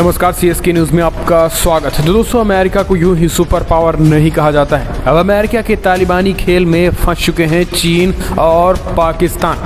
नमस्कार, CSK news में आपका स्वागत है। तो दोस्तों, अमेरिका को यूं ही सुपर पावर नहीं कहा जाता है। अब अमेरिका के तालिबानी खेल में फंस चुके हैं चीन और पाकिस्तान।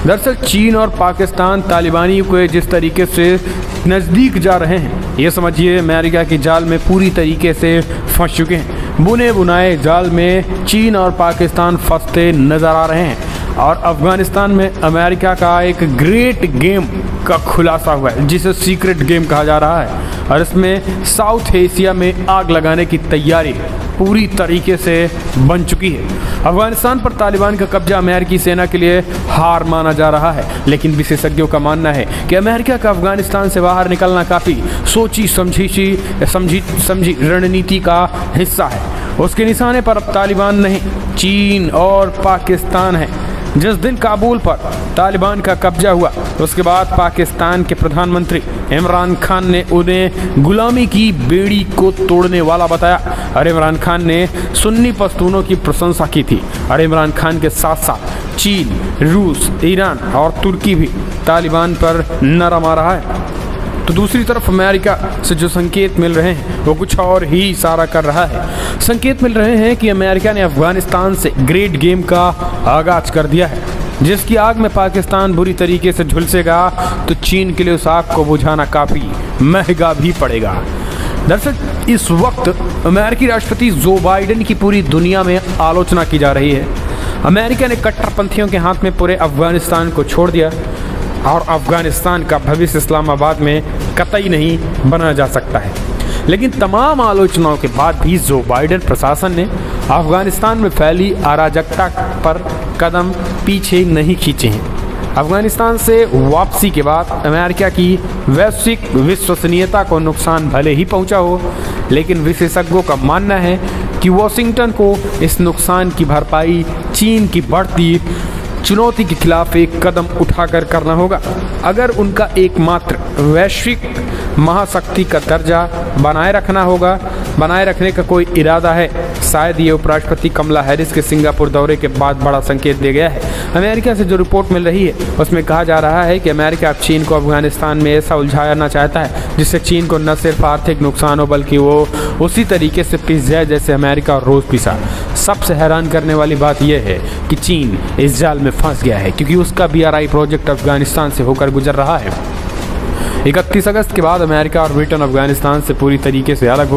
दरअसल चीन और पाकिस्तान तालिबानी को जिस तरीके से नज़दीक जा रहे हैं, ये समझिए अमेरिका के जाल में पूरी तरीके से फंस चुके हैं। बुने बुनाए जाल में चीन और पाकिस्तान फंसते नजर आ रहे हैं और अफगानिस्तान में अमेरिका का एक ग्रेट गेम का खुलासा हुआ है, जिसे सीक्रेट गेम कहा जा रहा है। और इसमें साउथ एशिया में आग लगाने की तैयारी पूरी तरीके से बन चुकी है। अफगानिस्तान पर तालिबान का कब्जा अमेरिकी सेना के लिए हार माना जा रहा है, लेकिन विशेषज्ञों का मानना है कि अमेरिका का अफगानिस्तान से बाहर निकलना काफ़ी सोची समझी रणनीति का हिस्सा है। उसके निशाने पर अब तालिबान नहीं, चीन और पाकिस्तान है। जिस दिन काबुल पर तालिबान का कब्जा हुआ, उसके बाद पाकिस्तान के प्रधानमंत्री इमरान खान ने उन्हें गुलामी की बेड़ी को तोड़ने वाला बताया और इमरान खान ने सुन्नी पश्तूनों की प्रशंसा की थी। और इमरान खान के साथ साथ चीन, रूस, ईरान और तुर्की भी तालिबान पर नरम आ रहा है। तो दूसरी तरफ अमेरिका से जो संकेत मिल रहे हैं वो कुछ और ही इशारा कर रहा है। संकेत मिल रहे हैं कि अमेरिका ने अफगानिस्तान से ग्रेट गेम का आगाज कर दिया है, जिसकी आग में पाकिस्तान बुरी तरीके से झुलसेगा तो चीन के लिए उस आग को बुझाना काफ़ी महंगा भी पड़ेगा। दरअसल इस वक्त अमेरिकी राष्ट्रपति जो बाइडेन की पूरी दुनिया में आलोचना की जा रही है। अमेरिका ने कट्टरपंथियों के हाथ में पूरे अफगानिस्तान को छोड़ दिया और अफगानिस्तान का भविष्य इस्लामाबाद में कतई नहीं बना जा सकता है। लेकिन तमाम आलोचनाओं के बाद भी जो बाइडेन प्रशासन ने अफगानिस्तान में फैली अराजकता पर कदम पीछे नहीं खींचे हैं। अफगानिस्तान से वापसी के बाद अमेरिका की वैश्विक विश्वसनीयता को नुकसान भले ही पहुंचा हो, लेकिन विशेषज्ञों का मानना है कि वॉशिंगटन को इस नुकसान की भरपाई चीन की बढ़ती चुनौती के खिलाफ एक कदम उठाकर करना होगा। अगर उनका एकमात्र वैश्विक महाशक्ति का दर्जा बनाए रखने का कोई इरादा है, शायद ये उपराष्ट्रपति कमला हैरिस के सिंगापुर दौरे के बाद बड़ा संकेत दे गया है। अमेरिका से जो रिपोर्ट मिल रही है उसमें कहा जा रहा है कि अमेरिका अब चीन को अफगानिस्तान में ऐसा उलझाना चाहता है जिससे चीन को न सिर्फ आर्थिक नुकसान हो, बल्कि वो उसी तरीके से पिस जाए जैसे अमेरिका और रूस पिसा। सबसे हैरान करने वाली बात यह है कि चीन इस जाल में फंस गया है, क्योंकि उसका BRI प्रोजेक्ट अफगानिस्तान से होकर गुजर रहा है। 31 अगस्त के बाद अमेरिका और ब्रिटेन अफगानिस्तान से पूरी तरीके से अलग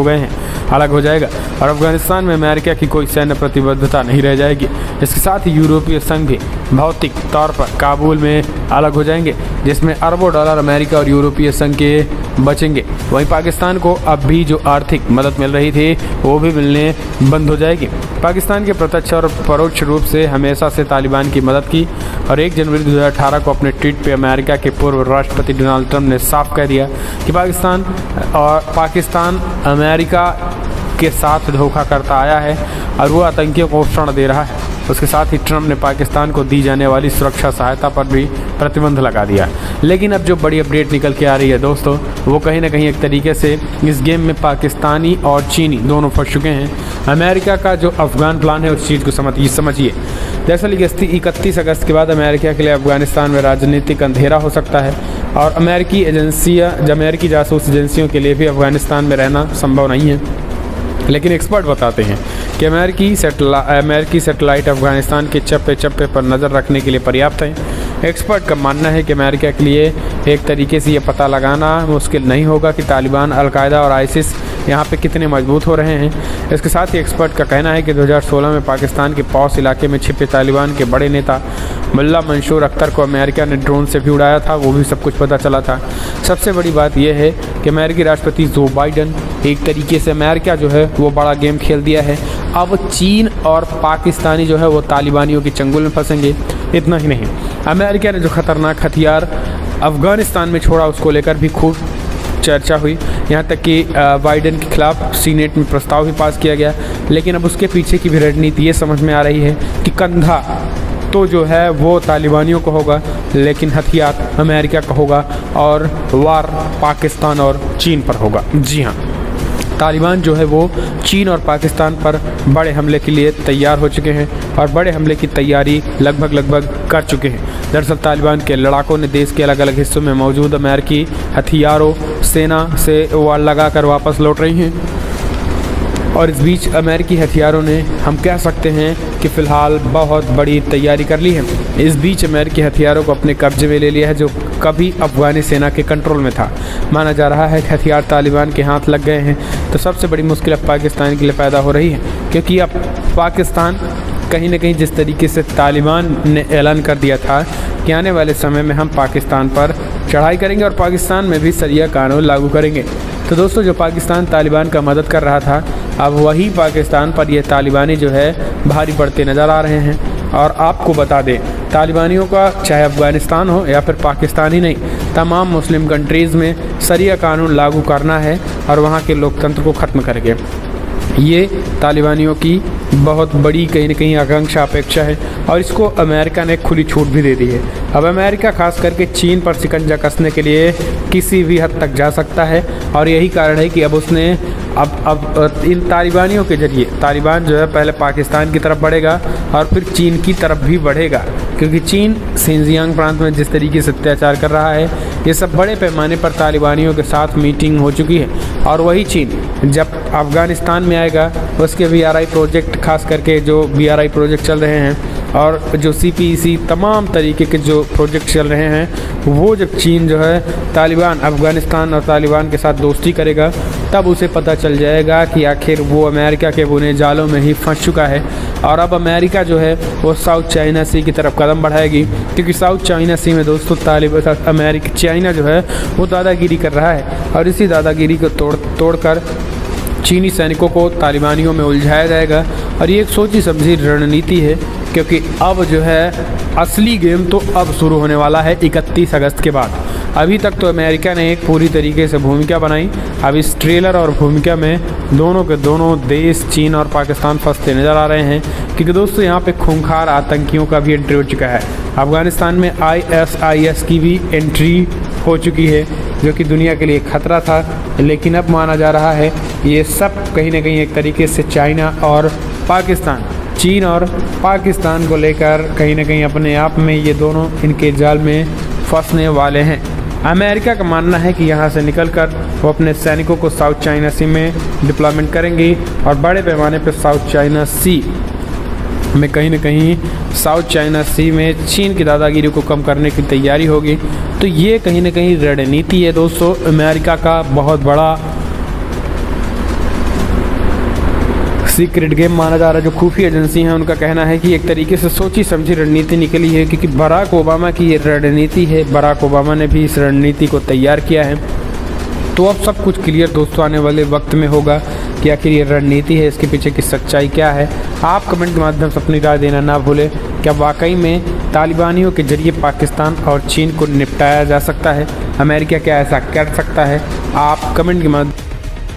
हो जाएगा और अफगानिस्तान में अमेरिका की कोई सैन्य प्रतिबद्धता नहीं रह जाएगी। इसके साथ ही यूरोपीय संघ भी भौतिक तौर पर काबुल में अलग हो जाएंगे, जिसमें अरबों डॉलर अमेरिका और यूरोपीय संघ के बचेंगे। वहीं पाकिस्तान को अब भी जो आर्थिक मदद मिल रही थी वो भी मिलने बंद हो जाएगी। पाकिस्तान के प्रत्यक्ष और परोक्ष रूप से हमेशा से तालिबान की मदद की और 1 जनवरी 2018 को अपने ट्वीट पे अमेरिका के पूर्व राष्ट्रपति डोनाल्ड ट्रंप ने साफ कह दिया कि पाकिस्तान अमेरिका के साथ धोखा करता आया है और वो आतंकियों को शरण दे रहा है। उसके साथ ही ट्रंप ने पाकिस्तान को दी जाने वाली सुरक्षा सहायता पर भी प्रतिबंध लगा दिया। लेकिन अब जो बड़ी अपडेट निकल के आ रही है दोस्तों, वो कहीं ना कहीं एक तरीके से इस गेम में पाकिस्तानी और चीनी दोनों फंस चुके हैं। अमेरिका का जो अफगान प्लान है उस चीज़ को समझिए। दरअसल 31 अगस्त के बाद अमेरिका के लिए अफगानिस्तान में राजनीतिक अंधेरा हो सकता है और अमेरिकी जासूस एजेंसियों के लिए भी अफगानिस्तान में रहना संभव नहीं है। लेकिन एक्सपर्ट बताते हैं कि अमेरिकी सैटेलाइट अफगानिस्तान के चप्पे चप्पे पर नज़र रखने के लिए पर्याप्त हैं। एक्सपर्ट का मानना है कि अमेरिका के लिए एक तरीके से ये पता लगाना मुश्किल नहीं होगा कि तालिबान, अलकायदा और आईसिस यहाँ पे कितने मजबूत हो रहे हैं। इसके साथ ही एक्सपर्ट का कहना है कि 2016 में पाकिस्तान के पौस इलाके में छिपे तालिबान के बड़े नेता मुल्ला मंशूर अख्तर को अमेरिका ने ड्रोन से भी उड़ाया था, वो भी सब कुछ पता चला था। सबसे बड़ी बात यह है कि अमेरिकी राष्ट्रपति जो बाइडेन एक तरीके से अमेरिका जो है वो बड़ा गेम खेल दिया है। अब चीन और पाकिस्तानी जो है वो तालिबानियों के चंगुल में फंसेंगे। इतना ही नहीं, अमेरिका ने जो खतरनाक हथियार अफगानिस्तान में छोड़ा उसको लेकर भी खूब चर्चा हुई। यहाँ तक कि बाइडेन के खिलाफ सीनेट में प्रस्ताव भी पास किया गया। लेकिन अब उसके पीछे की भी रणनीति ये समझ में आ रही है कि कंधा तो जो है वो तालिबानियों का होगा, लेकिन हथियार अमेरिका का होगा और वार पाकिस्तान और चीन पर होगा। जी हाँ, तालिबान जो है वो चीन और पाकिस्तान पर बड़े हमले के लिए तैयार हो चुके हैं और बड़े हमले की तैयारी लगभग कर चुके हैं। दरअसल तालिबान के लड़ाकों ने देश के अलग अलग हिस्सों में मौजूद अमेरिकी हथियारों सेना से वार लगाकर वापस लौट रही हैं और इस बीच अमेरिकी हथियारों ने हम कह सकते हैं कि फ़िलहाल बहुत बड़ी तैयारी कर ली है। इस बीच अमेरिकी हथियारों को अपने कब्जे में ले लिया है जो कभी अफ़गानी सेना के कंट्रोल में था। माना जा रहा है कि हथियार तालिबान के हाथ लग गए हैं तो सबसे बड़ी मुश्किल अब पाकिस्तान के लिए पैदा हो रही है, क्योंकि अब पाकिस्तान कहीं ना कहीं जिस तरीके से तालिबान ने ऐलान कर दिया था कि आने वाले समय में हम पाकिस्तान पर चढ़ाई करेंगे और पाकिस्तान में भी शरिया कानून लागू करेंगे। तो दोस्तों, जो पाकिस्तान तालिबान का मदद कर रहा था अब वही पाकिस्तान पर ये तालिबानी जो है भारी पड़ते नज़र आ रहे हैं। और आपको बता दें, तालिबानियों का चाहे अफ़गानिस्तान हो या फिर पाकिस्तान ही नहीं, तमाम मुस्लिम कंट्रीज़ में शरिया कानून लागू करना है और वहाँ के लोकतंत्र को ख़त्म करके। ये तालिबानियों की बहुत बड़ी कहीं न कहीं आकांक्षा अपेक्षा है और इसको अमेरिका ने खुली छूट भी दे दी है। अब अमेरिका खास करके चीन पर शिकंजा कसने के लिए किसी भी हद तक जा सकता है और यही कारण है कि अब उसने अब इन तालिबानियों के जरिए तालिबान जो है पहले पाकिस्तान की तरफ बढ़ेगा और फिर चीन की तरफ भी बढ़ेगा, क्योंकि चीन सिंजियांग प्रांत में जिस तरीके से अत्याचार कर रहा है ये सब बड़े पैमाने पर तालिबानियों के साथ मीटिंग हो चुकी है। और वही चीन जब अफ़गानिस्तान में आएगा उसके BRI प्रोजेक्ट, खास करके जो BRI प्रोजेक्ट चल रहे हैं और जो CPEC तमाम तरीके के जो प्रोजेक्ट चल रहे हैं, वो जब चीन जो है तालिबान अफ़गानिस्तान और तालिबान के साथ दोस्ती करेगा तब उसे पता चल जाएगा कि आखिर वो अमेरिका के बुने जालों में ही फंस चुका है। और अब अमेरिका जो है वो साउथ चाइना सी की तरफ कदम बढ़ाएगी, क्योंकि साउथ चाइना सी में दोस्तों चाइना जो है वो दादागिरी कर रहा है और इसी दादागिरी को तोड़कर चीनी सैनिकों को तालिबानियों में उलझाया जाएगा। और ये एक सोची समझी रणनीति है, क्योंकि अब जो है असली गेम तो अब शुरू होने वाला है 31 अगस्त के बाद। अभी तक तो अमेरिका ने एक पूरी तरीके से भूमिका बनाई, अब इस ट्रेलर और भूमिका में दोनों के दोनों देश चीन और पाकिस्तान फंसते नज़र आ रहे हैं, क्योंकि दोस्तों यहाँ पे खूंखार आतंकियों का भी एंट्री हो चुका है। अफ़गानिस्तान में ISIS की भी एंट्री हो चुकी है जो कि दुनिया के लिए खतरा था, लेकिन अब माना जा रहा है ये सब कहीं ना कहीं एक तरीके से चाइना और पाकिस्तान, चीन और पाकिस्तान को लेकर कहीं ना कहीं अपने आप में ये दोनों इनके जाल में फंसने वाले हैं। अमेरिका का मानना है कि यहाँ से निकलकर वो अपने सैनिकों को साउथ चाइना सी में डिप्लॉयमेंट करेंगे और बड़े पैमाने पर साउथ चाइना सी में कहीं ना कहीं साउथ चाइना सी में चीन की दादागिरी को कम करने की तैयारी होगी। तो ये कहीं ना कहीं रणनीति है दोस्तों अमेरिका का बहुत बड़ा सीक्रेट गेम माना जा रहा है। जो खुफिया एजेंसी हैं उनका कहना है कि एक तरीके से सोची समझी रणनीति निकली है, क्योंकि बराक ओबामा की ये रणनीति है। बराक ओबामा ने भी इस रणनीति को तैयार किया है। तो अब सब कुछ क्लियर दोस्तों आने वाले वक्त में होगा कि आखिर ये रणनीति है, इसके पीछे की सच्चाई क्या है। आप कमेंट के माध्यम से अपनी राय देना ना भूलें। क्या वाकई में तालिबानियों के जरिए पाकिस्तान और चीन को निपटाया जा सकता है? अमेरिका क्या ऐसा कर सकता है? आप कमेंट के माध्यम